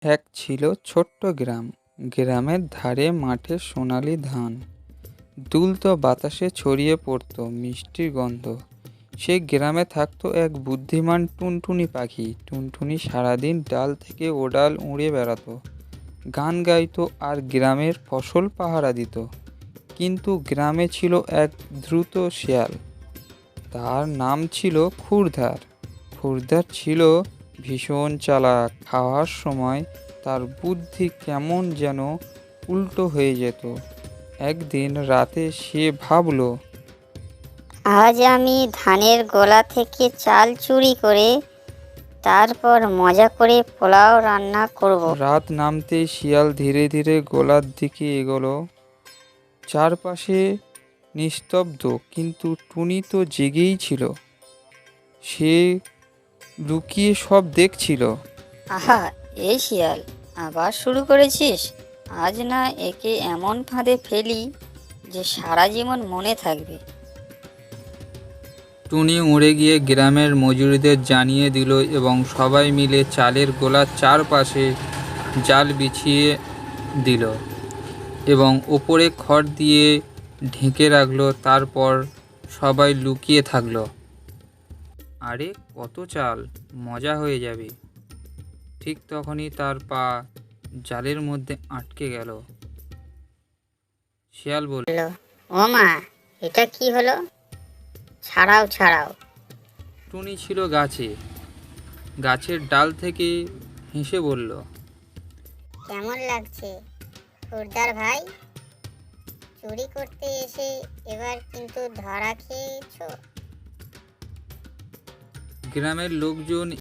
এক ছিল ছোট্ট গ্রাম। গ্রামের ধারে মাঠে সোনালি ধান দুলতো, বাতাসে ছড়িয়ে পড়তো মিষ্টির গন্ধ। সেই গ্রামে থাকতো এক বুদ্ধিমান টুনটুনি পাখি। টুনটুনি সারাদিন ডাল থেকে ও ডাল উড়ে বেড়াতো, গান গাইতো আর গ্রামের ফসল পাহারা দিত। কিন্তু গ্রামে ছিল এক দ্রুত শিয়াল। তার নাম ছিল ক্ষুরধার। ক্ষুরধার ছিল ভীষণ চালাক। খাওয়ার সময় তার বুদ্ধি কেমন যেন উল্টো হয়ে যেত। একদিন রাতে সে ভাবল, আজ আমি ধানের গোলা থেকে চাল চুরি করে তারপর মজা করে পোলাও রান্না করব। রাত নামতেই শিয়াল ধীরে ধীরে গোলার দিকে এগোলো। চারপাশে নিস্তব্ধ, কিন্তু টুনি তো জেগেই ছিল। সে লুকিয়ে সব দেখছিল। আহা, এই শিয়াল, আবার শুরু করেছিস? আজ না একে এমন ফাঁদে ফেলি যে সারা জীবন মনে থাকবে। টুনি উড়ে গিয়ে গ্রামের মজুরিদের জানিয়ে দিল এবং সবাই মিলে চালের গোলার চারপাশে জাল বিছিয়ে দিল এবং ওপরে খড় দিয়ে ঢেকে রাখলো। তারপর সবাই লুকিয়ে থাকলো। আরে কত চাল, মজা হয়ে যাবে। ঠিক তখনই তার পা জালের মধ্যে আটকে গেল। শিয়াল বলল, ও মা, এটা কি হলো? ছাড়াও ছাড়াও। টুনি ছিল গাছে, গাছের ডাল থেকে হেসে বলল, কেমন লাগছে খুরদার ভাই? চুরি করতে এসে এবার কিন্তু ধরা খেয়েছো। গ্রামের লোকজন